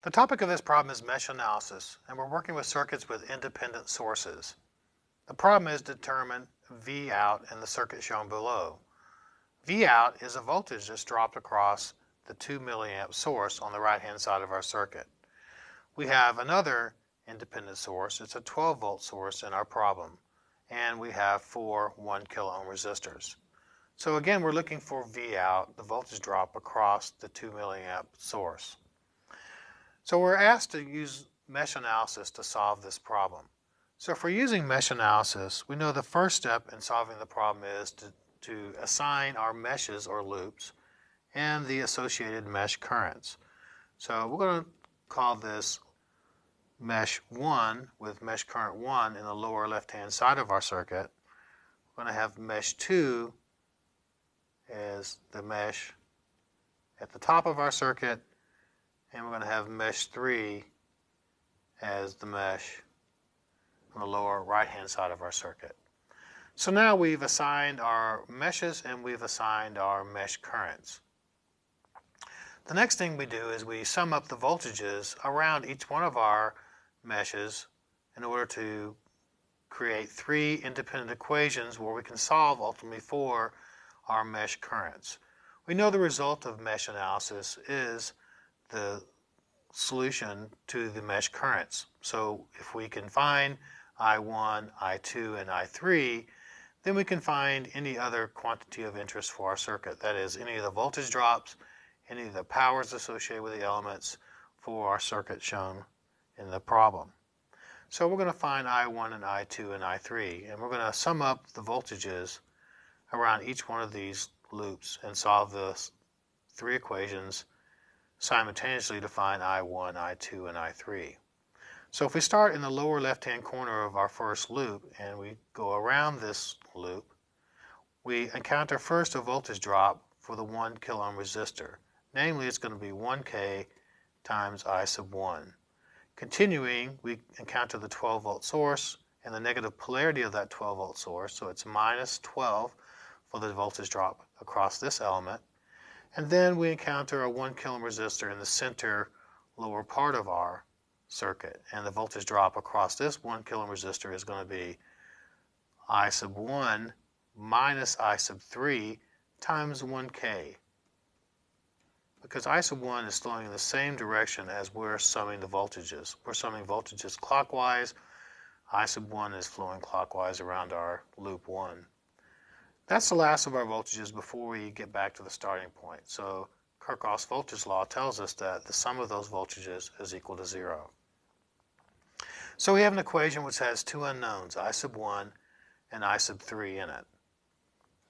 The topic of this problem is mesh analysis, and we're working with circuits with independent sources. The problem is to determine V out in the circuit shown below. V out is a voltage that's dropped across the 2 milliamp source on the right-hand side of our circuit. We have another independent source. It's a 12 volt source in our problem, and we have 4 1 kilo ohm resistors. So again, we're looking for V out, the voltage drop across the 2 milliamp source. So we're asked to use mesh analysis to solve this problem. So if we're using mesh analysis, we know the first step in solving the problem is to assign our meshes or loops and the associated mesh currents. So we're going to call this mesh 1 with mesh current 1 in the lower left-hand side of our circuit. We're going to have mesh 2 as the mesh at the top of our circuit, and we're going to have mesh 3 as the mesh on the lower right-hand side of our circuit. So now we've assigned our meshes and we've assigned our mesh currents. The next thing we do is we sum up the voltages around each one of our meshes in order to create 3 independent equations where we can solve ultimately for our mesh currents. We know the result of mesh analysis is the solution to the mesh currents. So if we can find I1, I2, and I3, then we can find any other quantity of interest for our circuit. That is, any of the voltage drops, any of the powers associated with the elements for our circuit shown in the problem. So we're going to find I1 and I2 and I3, and we're going to sum up the voltages around each one of these loops and solve the 3 equations simultaneously to find I1, I2, and I3. So if we start in the lower left-hand corner of our first loop and we go around this loop, we encounter first a voltage drop for the 1 kilo ohm resistor. Namely, it's going to be 1K times I sub 1. Continuing, we encounter the 12 volt source and the negative polarity of that 12 volt source, so it's minus 12 for the voltage drop across this element. And then we encounter a 1 kilo ohm resistor in the center lower part of our circuit, and the voltage drop across this 1 kilo ohm resistor is going to be I sub 1 minus I sub 3 times 1K. Because I sub 1 is flowing in the same direction as we're summing the voltages. We're summing voltages clockwise. I sub 1 is flowing clockwise around our loop 1. That's the last of our voltages before we get back to the starting point. So Kirchhoff's voltage law tells us that the sum of those voltages is equal to 0. So we have an equation which has 2 unknowns, I sub 1 and I sub 3 in it.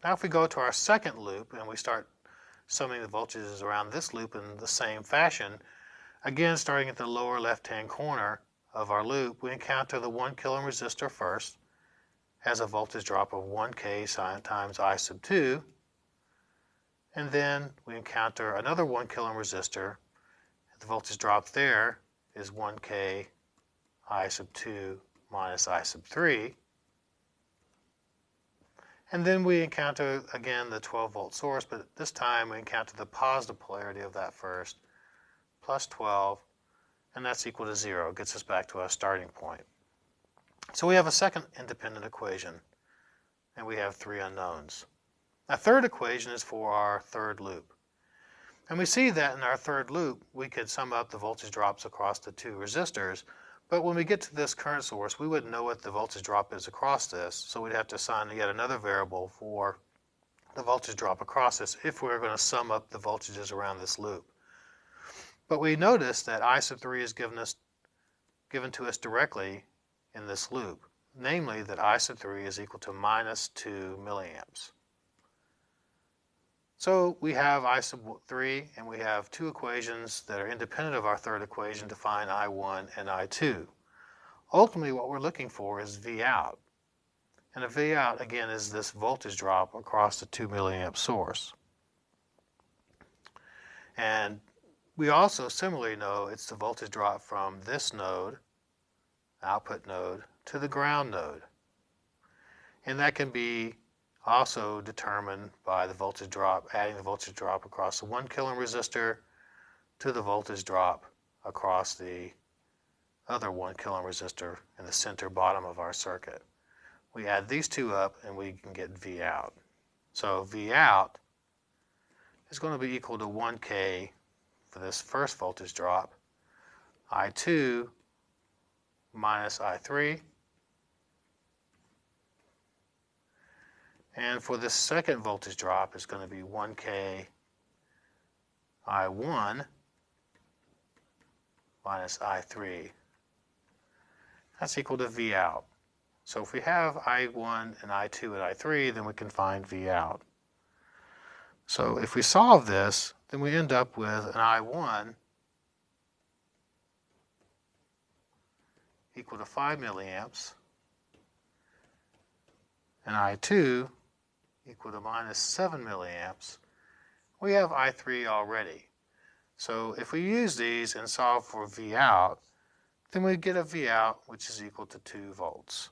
Now if we go to our second loop and we start summing the voltages around this loop in the same fashion, again starting at the lower left-hand corner of our loop, we encounter the 1 kilo ohm resistor first, has a voltage drop of 1K times I sub 2, and then we encounter another 1 kilo ohm resistor. The voltage drop there is 1K I sub 2 minus I sub 3. And then we encounter again the 12 volt source, but this time we encounter the positive polarity of that first, plus 12, and that's equal to 0. It gets us back to our starting point. So we have a second independent equation, and we have 3 unknowns. Our third equation is for our third loop. And we see that in our third loop, we could sum up the voltage drops across the 2 resistors, but when we get to this current source, we wouldn't know what the voltage drop is across this, so we'd have to assign yet another variable for the voltage drop across this if we were going to sum up the voltages around this loop. But we notice that I sub 3 is given to us directly in this loop, namely that I sub 3 is equal to minus 2 milliamps. So we have I sub 3, and we have 2 equations that are independent of our third equation to find I1 and I2. Ultimately, what we're looking for is V out. And a V out, again, is this voltage drop across the 2 milliamp source. And we also similarly know it's the voltage drop from this node, output node, to the ground node. And that can be also determined by the voltage drop, adding the voltage drop across the 1 kilo ohm resistor to the voltage drop across the other 1 kilo ohm resistor in the center bottom of our circuit. We add these two up and we can get V out. So V out is going to be equal to 1K for this first voltage drop, I2 minus I3. And for this second voltage drop is going to be 1K I1 minus I3. That's equal to V out. So if we have I1 and I2 and I3, then we can find V out. So if we solve this, then we end up with an I1 equal to 5 milliamps, and I2 equal to minus 7 milliamps. We have I3 already. So if we use these and solve for V out, then we get a V out which is equal to 2 volts.